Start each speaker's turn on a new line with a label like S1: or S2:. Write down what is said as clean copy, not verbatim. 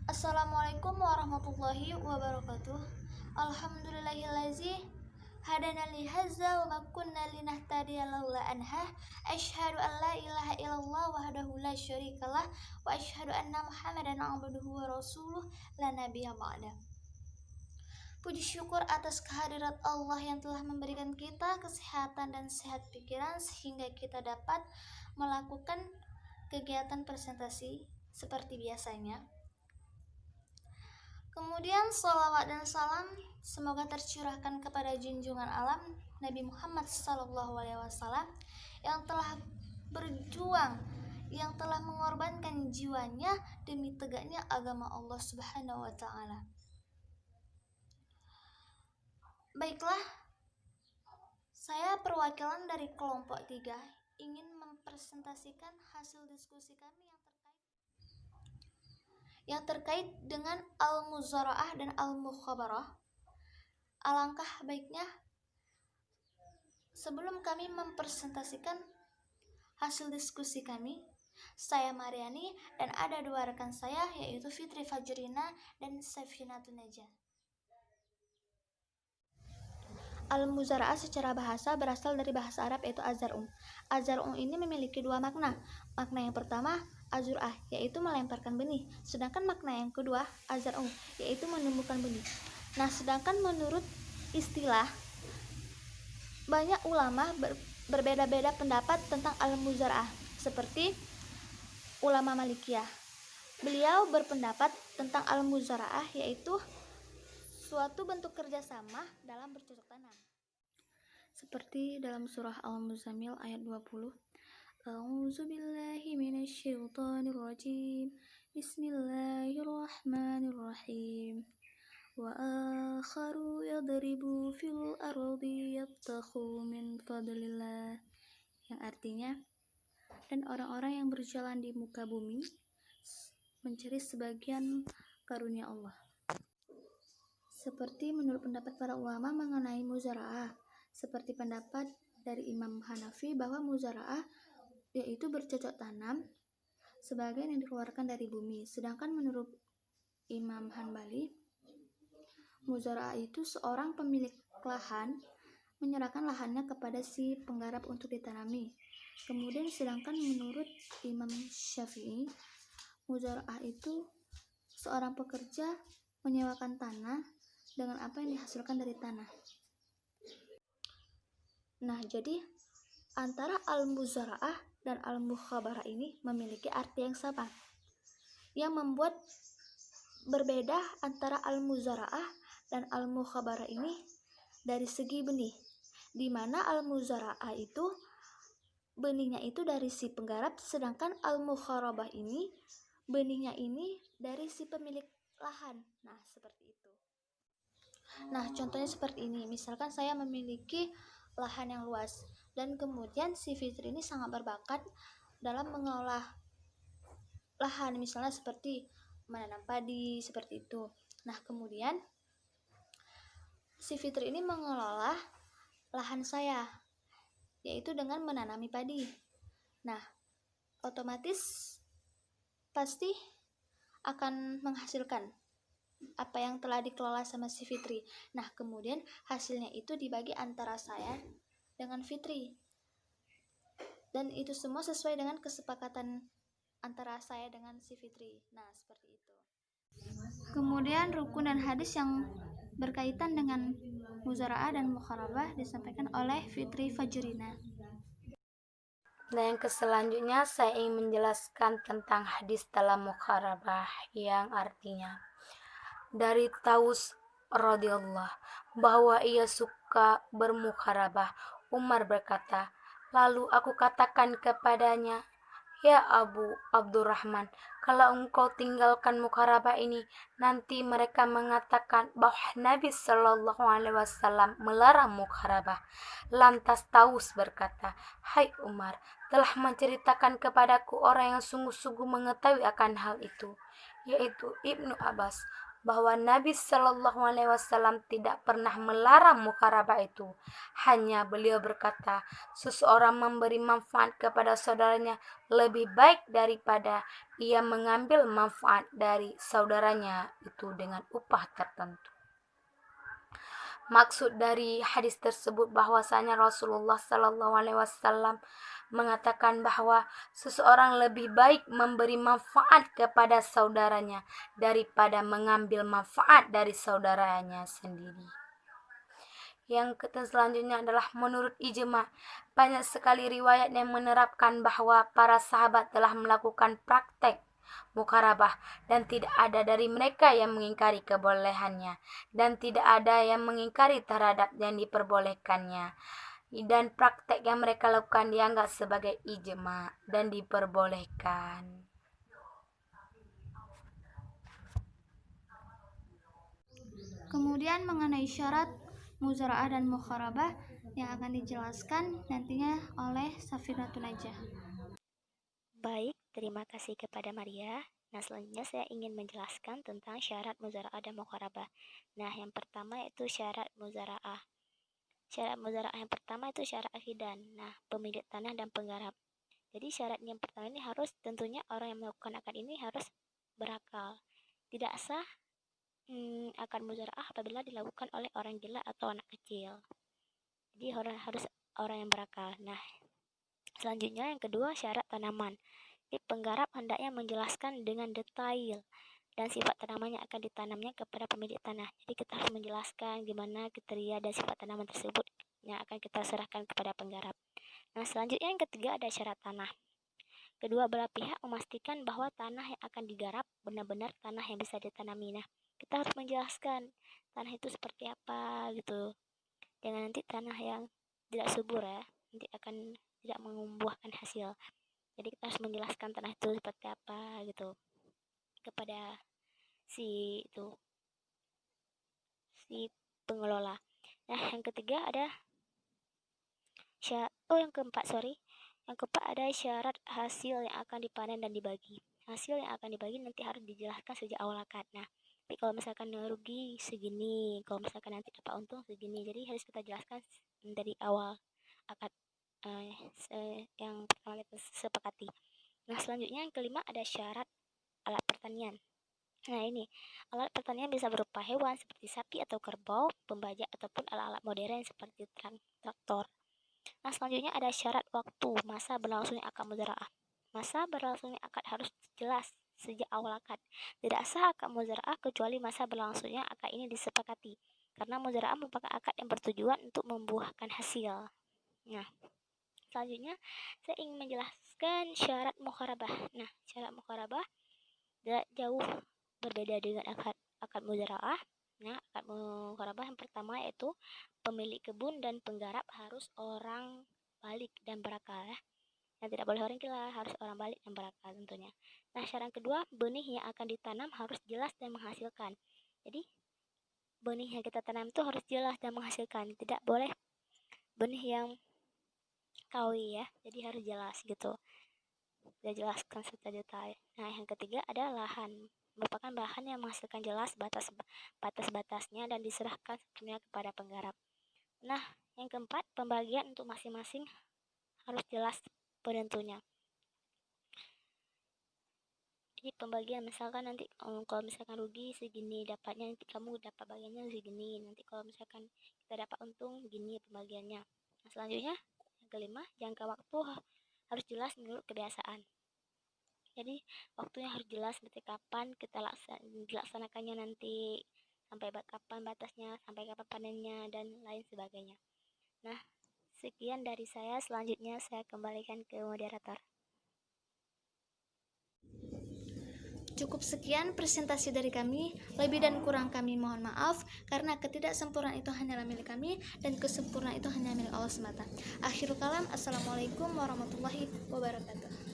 S1: Assalamualaikum warahmatullahi wabarakatuh. Alhamdulillahillazi hadana li hadza wa ma kunna linahtadiya laula an asyhadu an la ilaha illallah wahdahu la syarikalah wa asyhadu anna Muhammadan abduhu wa rasuluh la nabiyya ba'da. Puji syukur atas kehadirat Allah yang telah memberikan kita kesehatan dan sehat pikiran sehingga kita dapat melakukan kegiatan presentasi seperti biasanya. Kemudian sholawat dan salam semoga tercurahkan kepada junjungan alam Nabi Muhammad SAW yang telah berjuang, yang telah mengorbankan jiwanya demi tegaknya agama Allah Subhanahu wa Ta'ala. Baiklah, saya perwakilan dari kelompok 3 ingin mempresentasikan hasil diskusi kami yang terkait dengan al-muzara'ah dan al-mukhabarah. Alangkah baiknya sebelum kami mempresentasikan hasil diskusi kami, saya Mariani dan ada dua rekan saya yaitu Fitri Fajrina dan Safinatun Najah. Al-muzara'ah secara bahasa berasal dari bahasa Arab yaitu azar'um. Azar'um ini memiliki dua makna. Makna yang pertama azur'ah, yaitu melemparkan benih. Sedangkan makna yang kedua azar'um, yaitu menumbuhkan benih. Nah, sedangkan menurut istilah, banyak ulama berbeda-beda pendapat tentang al-muzara'ah, seperti ulama Malikiyah. Beliau berpendapat tentang al-muzara'ah yaitu suatu bentuk kerjasama dalam bercocok tanam. Seperti dalam surah Al-Muzammil ayat 20. A'udzu billahi minasyaitonir rajim. Bismillahirrahmanirrahim. Wa akharu yadribu fil ardi yabtaghu min fadlillah. Yang artinya, dan orang-orang yang berjalan di muka bumi mencari sebagian karunia Allah. Seperti menurut pendapat para ulama mengenai muzara'ah, seperti pendapat dari Imam Hanafi bahwa muzara'ah yaitu bercocok tanam sebagian yang dikeluarkan dari bumi. Sedangkan menurut Imam Hanbali, muzara'ah itu seorang pemilik lahan menyerahkan lahannya kepada si penggarap untuk ditanami. Kemudian sedangkan menurut Imam Syafi'i, muzara'ah itu seorang pekerja menyewakan tanah dengan apa yang dihasilkan dari tanah. Nah, jadi antara al-muzara'ah dan al-mukhabarah ini memiliki arti yang sama. Yang membuat berbeda antara al-muzara'ah dan al-mukhabarah ini dari segi benih. Di mana al-muzara'ah itu benihnya itu dari si penggarap, sedangkan al-mukharabah ini benihnya ini dari si pemilik lahan. Nah, seperti itu. Nah, contohnya seperti ini. Misalkan saya memiliki lahan yang luas dan kemudian si Fitri ini sangat berbakat dalam mengolah lahan, misalnya seperti menanam padi, seperti itu. Nah, kemudian si Fitri ini mengelola lahan saya, yaitu dengan menanami padi. Nah, otomatis pasti akan menghasilkan apa yang telah dikelola sama si Fitri. Nah, kemudian hasilnya itu dibagi antara saya dengan Fitri. Dan itu semua sesuai dengan kesepakatan antara saya dengan si Fitri. Nah, seperti itu. Kemudian rukun dan hadis yang berkaitan dengan muzara'ah dan mukharabah disampaikan oleh Fitri Fajrina.
S2: Nah, yang selanjutnya saya ingin menjelaskan tentang hadis dalam mukharabah yang artinya dari Taus radhiyallahu bahwa ia suka bermukharabah. Umar berkata, lalu aku katakan kepadanya, ya Abu Abdurrahman, kalau engkau tinggalkan mukharabah ini, nanti mereka mengatakan bahwa Nabi Shallallahu Alaihi Wasallam melarang mukharabah. Lantas Taus berkata, hai Umar, telah menceritakan kepadaku orang yang sungguh-sungguh mengetahui akan hal itu, yaitu Ibnu Abbas, bahwa Nabi Shallallahu Alaihi Wasallam tidak pernah melarang mukarabah itu. Hanya beliau berkata, seseorang memberi manfaat kepada saudaranya lebih baik daripada ia mengambil manfaat dari saudaranya itu dengan upah tertentu. Maksud dari hadis tersebut bahwasanya Rasulullah Shallallahu Alaihi Wasallam mengatakan bahwa seseorang lebih baik memberi manfaat kepada saudaranya daripada mengambil manfaat dari saudaranya sendiri. Yang selanjutnya adalah menurut ijma, banyak sekali riwayat yang menerapkan bahwa para sahabat telah melakukan praktek mukarabah dan tidak ada dari mereka yang mengingkari kebolehannya dan tidak ada yang mengingkari terhadap yang diperbolehkannya, dan praktek yang mereka lakukan dianggap sebagai ijma dan diperbolehkan.
S1: Kemudian mengenai syarat muzara'ah dan mukharabah yang akan dijelaskan nantinya oleh Safinatul Najah.
S3: Baik, terima kasih kepada Maria. Nah, selanjutnya saya ingin menjelaskan tentang syarat muzara'ah dan mukharabah. Nah, yang pertama yaitu syarat muzara'ah. Syarat muzara'ah yang pertama itu syarat akhidan. Nah, pemilik tanah dan penggarap. Jadi syarat yang pertama ini harus tentunya orang yang melakukan akad ini harus berakal. Tidak sah akad muzara'ah apabila dilakukan oleh orang gila atau anak kecil. Jadi harus orang yang berakal. Nah, selanjutnya yang kedua syarat tanaman. Jadi penggarap hendaknya menjelaskan dengan detail dan sifat tanaman yang akan ditanamnya kepada pemilik tanah. Jadi kita harus menjelaskan gimana kriteria dan sifat tanaman tersebut yang akan kita serahkan kepada penggarap. Nah, selanjutnya yang ketiga ada syarat tanah. Kedua belah pihak memastikan bahwa tanah yang akan digarap benar-benar tanah yang bisa ditanami. Nah, kita harus menjelaskan tanah itu seperti apa gitu. Jangan nanti tanah yang tidak subur ya, nanti akan tidak membuahkan hasil. Jadi kita harus menjelaskan tanah itu seperti apa gitu kepada si pengelola. Nah, yang ketiga ada yang keempat ada syarat hasil yang akan dipanen dan dibagi. Hasil yang akan dibagi nanti harus dijelaskan sejak awal akad. Nah, tapi kalau misalkan rugi segini, kalau misalkan nanti dapat untung segini, jadi harus kita jelaskan dari awal akad yang pertama kita sepakati. Nah, selanjutnya yang kelima ada syarat alat pertanian. Nah, ini alat pertanian bisa berupa hewan seperti sapi atau kerbau, pembajak ataupun alat-alat modern seperti traktor. Nah, selanjutnya ada syarat waktu masa berlangsungnya akad muzara'ah. Masa berlangsungnya akad harus jelas sejak awal akad. Tidak sah akad muzara'ah kecuali masa berlangsungnya akad ini disepakati, karena muzara'ah merupakan akad yang bertujuan untuk membuahkan hasil. Nah, selanjutnya saya ingin menjelaskan syarat mukharabah. Nah, syarat mukharabah tidak jauh berbeda dengan akad muzara'ah. Nah, akad mukharabah yang pertama yaitu pemilik kebun dan penggarap harus orang balik dan berakal ya. Yang tidak boleh orang gila, harus orang balik dan berakal tentunya. Nah, syarat kedua, benih yang akan ditanam harus jelas dan menghasilkan. Jadi benih yang kita tanam itu harus jelas dan menghasilkan. Tidak boleh benih yang kawi ya, jadi harus jelas gitu. Saya jelaskan secara detail. Nah, yang ketiga ada lahan, merupakan bahan yang menghasilkan jelas batas-batasnya dan diserahkan sepenuhnya kepada penggarap. Nah, yang keempat, pembagian untuk masing-masing harus jelas penentunya. Jadi pembagian misalkan nanti kalau misalkan rugi segini dapatnya, nanti kamu dapat bagiannya segini, nanti kalau misalkan kita dapat untung gini pembagiannya. Nah, selanjutnya yang kelima, jangka waktu harus jelas menurut kebiasaan. Jadi waktunya harus jelas seperti kapan kita dilaksanakannya nanti, sampai kapan batasnya, sampai kapan panennya dan lain sebagainya. Nah, sekian dari saya. Selanjutnya saya kembalikan ke moderator.
S1: Cukup sekian presentasi dari kami. Lebih dan kurang kami mohon maaf, karena ketidaksempurnaan itu hanyalah milik kami dan kesempurnaan itu hanya milik Allah semata. Akhirul kalam, assalamualaikum warahmatullahi wabarakatuh.